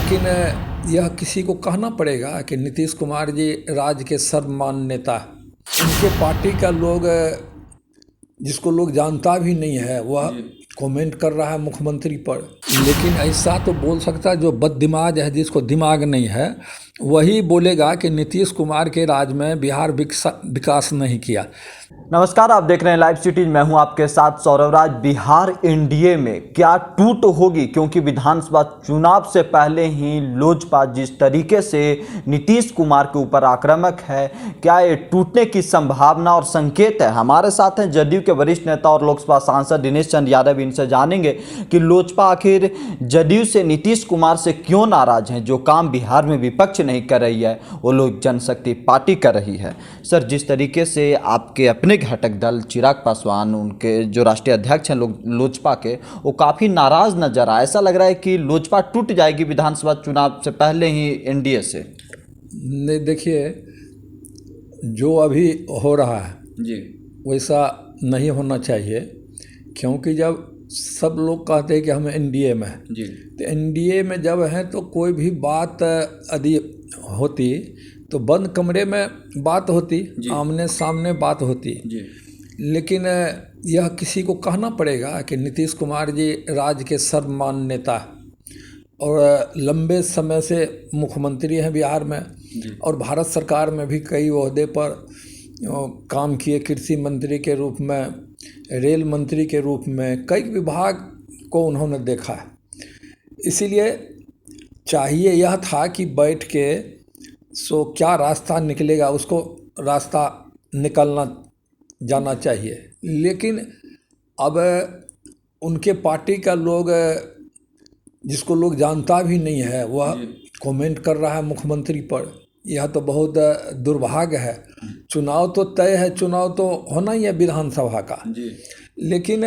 लेकिन यह किसी को कहना पड़ेगा कि नीतीश कुमार जी राज्य के सर्वमान्य नेता, उनके पार्टी का लोग, जिसको लोग जानता भी नहीं है, वह कमेंट कर रहा है मुख्यमंत्री पर। लेकिन ऐसा तो बोल सकता है जो बददिमाग है, जिसको दिमाग नहीं है, वही बोलेगा कि नीतीश कुमार के राज में बिहार विकास नहीं किया। नमस्कार, आप देख रहे हैं लाइव सिटीज। मैं हूं आपके साथ सौरभ राज। बिहार एनडीए में क्या टूट होगी, क्योंकि विधानसभा चुनाव से पहले ही लोजपा जिस तरीके से नीतीश कुमार के ऊपर आक्रामक है, क्या ये टूटने की संभावना और संकेत है? हमारे साथ हैं जदयू के वरिष्ठ नेता और लोकसभा सांसद दिनेश चंद्र यादव। इनसे जानेंगे कि लोजपा आखिर जदयू से, नीतीश कुमार से क्यों नाराज हैं। जो काम बिहार में विपक्ष नहीं कर रही है वो लोग जनशक्ति पार्टी कर रही है। सर, जिस तरीके से आपके अपने घटक दल चिराग पासवान, उनके जो राष्ट्रीय अध्यक्ष हैं लोजपा के, वो काफ़ी नाराज नजर आए। ऐसा लग रहा है कि लोजपा टूट जाएगी विधानसभा चुनाव से पहले ही एनडीए से। नहीं, देखिए, जो अभी हो रहा है जी, वैसा नहीं होना चाहिए, क्योंकि जब सब लोग कहते हैं कि हम एनडीए में हैं, तो एनडीए में जब हैं तो कोई भी बात यदि होती तो बंद कमरे में बात होती, आमने सामने बात होती। लेकिन यह किसी को कहना पड़ेगा कि नीतीश कुमार जी राज्य के सर्वमान्य नेता और लंबे समय से मुख्यमंत्री हैं बिहार में, और भारत सरकार में भी कई ओहदे पर काम किए। कृषि मंत्री के रूप में, रेल मंत्री के रूप में, कई विभाग को उन्होंने देखा है। इसीलिए चाहिए यह था कि बैठ के क्या रास्ता निकलेगा, उसको रास्ता निकलना जाना चाहिए। लेकिन अब उनके पार्टी का लोग, जिसको लोग जानता भी नहीं है, वह कमेंट कर रहा है मुख्यमंत्री पर। यह तो बहुत दुर्भाग्य है। चुनाव तो तय है, चुनाव तो होना ही है विधानसभा का। लेकिन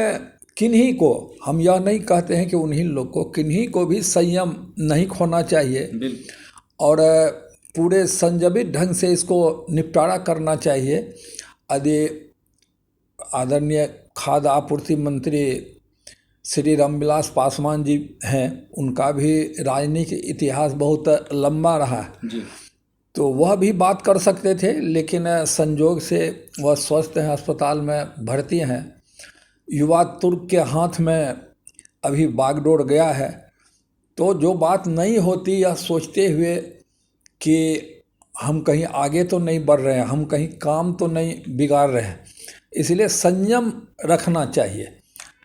किन्हीं को, हम यह नहीं कहते हैं कि उन्हीं लोग को, किन्हीं को भी संयम नहीं खोना चाहिए और पूरे संयमित ढंग से इसको निपटारा करना चाहिए। यदि आदरणीय खाद्य आपूर्ति मंत्री श्री रामविलास पासवान जी हैं, उनका भी राजनीतिक इतिहास बहुत लंबा रहा है, तो वह भी बात कर सकते थे। लेकिन संजोग से वह स्वस्थ हैं, अस्पताल में भर्ती हैं। युवा तुर्क के हाथ में अभी बागडोर गया है, तो जो बात नहीं होती, यह सोचते हुए कि हम कहीं आगे तो नहीं बढ़ रहे हैं, हम कहीं काम तो नहीं बिगाड़ रहे हैं, इसलिए संयम रखना चाहिए।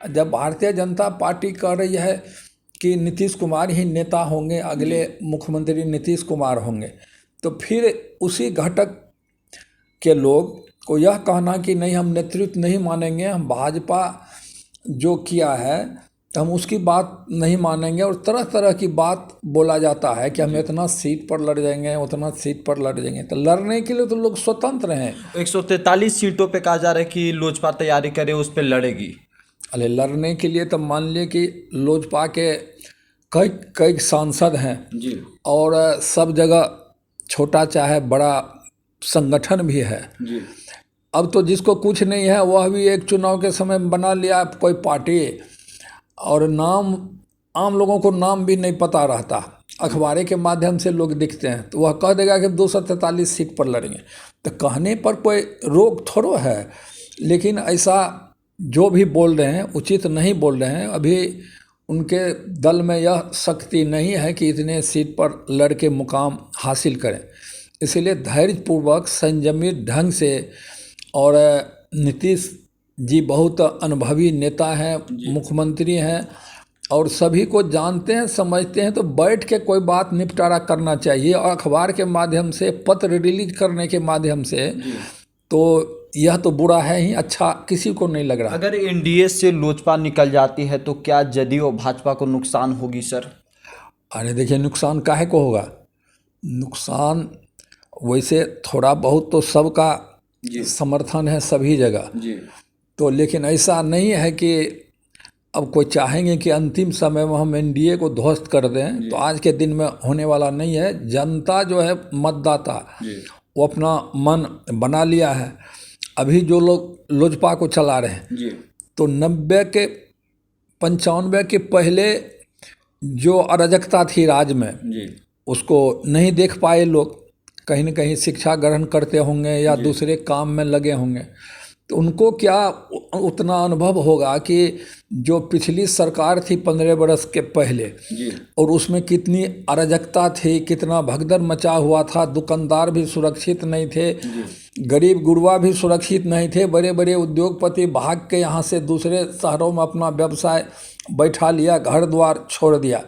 जब भारतीय जनता पार्टी कह रही है कि नीतीश कुमार ही नेता होंगे, अगले मुख्यमंत्री नीतीश कुमार होंगे, तो फिर उसी घटक के लोग को यह कहना कि नहीं, हम नेतृत्व नहीं मानेंगे, हम भाजपा जो किया है तो हम उसकी बात नहीं मानेंगे, और तरह तरह की बात बोला जाता है कि हम इतना सीट पर लड़ जाएंगे, उतना सीट पर लड़ जाएंगे। तो लड़ने के लिए तो लोग स्वतंत्र हैं। 143 सीटों पे कहा जा रहा है कि लोजपा तैयारी करे, उस पर लड़ेगी। अरे, लड़ने के लिए तो मान लिए कि लोजपा के कई कई सांसद हैं और सब जगह छोटा चाहे बड़ा संगठन भी है। अब तो जिसको कुछ नहीं है वह भी एक चुनाव के समय बना लिया कोई पार्टी, और नाम, आम लोगों को नाम भी नहीं पता रहता, अखबारे के माध्यम से लोग दिखते हैं, तो वह कह देगा कि 243 सीट पर लड़ेंगे। तो कहने पर कोई रोक थोड़ो है। लेकिन ऐसा जो भी बोल रहे हैं उचित नहीं बोल रहे हैं। अभी उनके दल में यह शक्ति नहीं है कि इतने सीट पर लड़ के मुकाम हासिल करें। इसलिए धैर्यपूर्वक, संयमित ढंग से, और नीतीश जी बहुत अनुभवी नेता हैं, मुख्यमंत्री हैं और सभी को जानते हैं, समझते हैं, तो बैठ के कोई बात निपटारा करना चाहिए। और अखबार के माध्यम से, पत्र रिलीज करने के माध्यम से, तो यह तो बुरा है ही, अच्छा किसी को नहीं लग रहा। अगर एनडीए से लोजपा निकल जाती है तो क्या जदयू और भाजपा को नुकसान होगी सर? अरे देखिए, नुकसान काहे को होगा? नुकसान वैसे थोड़ा बहुत तो सबका समर्थन है सभी जगह, तो लेकिन ऐसा नहीं है कि अब कोई चाहेंगे कि अंतिम समय में हम एनडीए को ध्वस्त कर दें, तो आज के दिन में होने वाला नहीं है। जनता जो है, मतदाता, वो अपना मन बना लिया है। अभी जो लोग लोजपा को चला रहे हैं, तो 90 के 95 के पहले जो अराजकता थी राज्य में जी उसको नहीं देख पाए लोग, कहीं न कहीं शिक्षा ग्रहण करते होंगे या दूसरे काम में लगे होंगे, तो उनको क्या उतना अनुभव होगा कि जो पिछली सरकार थी 15 बरस के पहले जी और उसमें कितनी अराजकता थी, कितना भगदड़ मचा हुआ था, दुकानदार भी सुरक्षित नहीं थे, गरीब गुरबा भी सुरक्षित नहीं थे, बड़े बड़े उद्योगपति भाग के यहाँ से दूसरे शहरों में अपना व्यवसाय बैठा लिया, घर द्वार छोड़ दिया,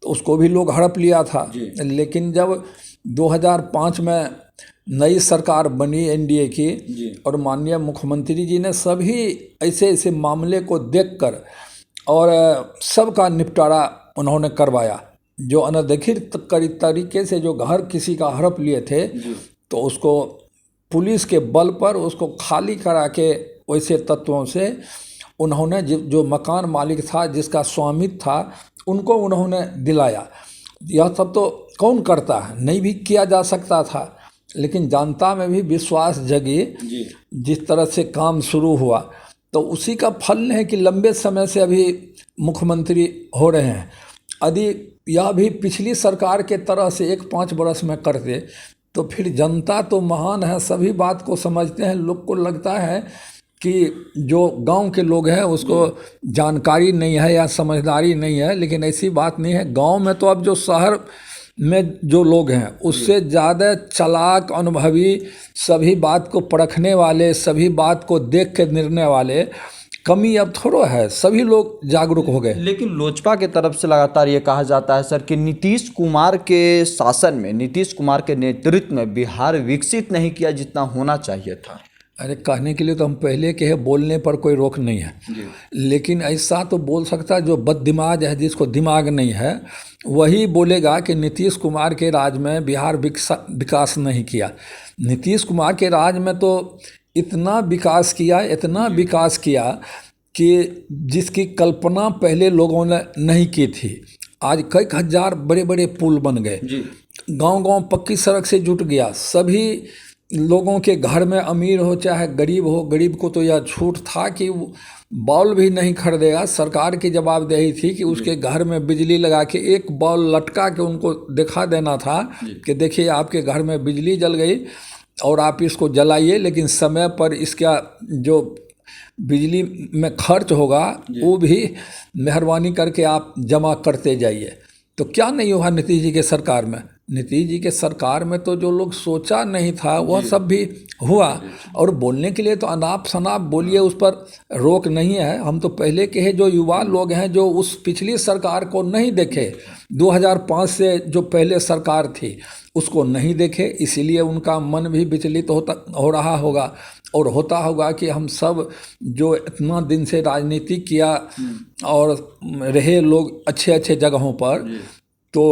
तो उसको भी लोग हड़प लिया था। लेकिन जब 2005 में नई सरकार बनी एनडीए की और माननीय मुख्यमंत्री जी ने सभी ऐसे ऐसे मामले को देखकर और सबका निपटारा उन्होंने करवाया। जो अनधिकृत तरीके से जो घर किसी का हड़प लिए थे तो उसको पुलिस के बल पर उसको खाली करा के वैसे तत्वों से उन्होंने जो मकान मालिक था, जिसका स्वामित्व था, उनको उन्होंने दिलाया। यह सब तो कौन करता है, नहीं भी किया जा सकता था, लेकिन जनता में भी विश्वास जगी। जिस तरह से काम शुरू हुआ तो उसी का फल है कि लंबे समय से अभी मुख्यमंत्री हो रहे हैं। यदि यह भी पिछली सरकार के तरह से 1-5 बरस में करते तो फिर जनता तो महान है, सभी बात को समझते हैं। लोग को लगता है कि जो गांव के लोग हैं उसको जानकारी नहीं है या समझदारी नहीं है, लेकिन ऐसी बात नहीं है। गांव में तो अब जो शहर में जो लोग हैं उससे ज़्यादा चालाक, अनुभवी, सभी बात को परखने वाले, सभी बात को देख के निर्णय वाले कमी अब थोड़ा है, सभी लोग जागरूक हो गए। लेकिन लोजपा के तरफ से लगातार ये कहा जाता है सर कि नीतीश कुमार के शासन में, नीतीश कुमार के नेतृत्व में बिहार विकसित नहीं किया जितना होना चाहिए था। अरे कहने के लिए तो हम पहले के हैं, बोलने पर कोई रोक नहीं है, लेकिन ऐसा तो बोल सकता है जो बददिमाग है, जिसको दिमाग नहीं है, वही बोलेगा कि नीतीश कुमार के राज में बिहार विकास नहीं किया। नीतीश कुमार के राज में तो इतना विकास किया, इतना विकास किया कि जिसकी कल्पना पहले लोगों ने नहीं की थी। आज कई हजार बड़े बड़े पुल बन गए, गांव-गांव पक्की सड़क से जुट गया, सभी लोगों के घर में अमीर हो चाहे गरीब हो, गरीब को तो यह छूट था कि बॉल भी नहीं खरीदेगा। सरकार की जवाबदेही थी कि उसके घर में बिजली लगा के एक बॉल लटका के उनको दिखा देना था कि देखिए आपके घर में बिजली जल गई और आप इसको जलाइए, लेकिन समय पर इसका जो बिजली में खर्च होगा वो भी मेहरबानी करके आप जमा करते जाइए। तो क्या नहीं हुआ नीतीश जी के सरकार में? नीतीश जी के सरकार में तो जो लोग सोचा नहीं था वह सब भी हुआ। और बोलने के लिए तो अनाप शनाप बोलिए, उस पर रोक नहीं है। हम तो पहले के हैं जो युवा लोग हैं जो उस पिछली सरकार को नहीं देखे, 2005 से जो पहले सरकार थी उसको नहीं देखे, इसीलिए उनका मन भी विचलित हो रहा होगा और होता होगा कि हम सब जो इतना दिन से राजनीति किया और रहे लोग अच्छे अच्छे जगहों पर, तो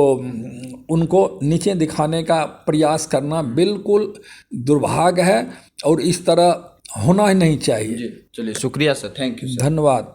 उनको नीचे दिखाने का प्रयास करना बिल्कुल दुर्भाग्य है और इस तरह होना ही नहीं चाहिए। चलिए, शुक्रिया सर, थैंक यू। धन्यवाद।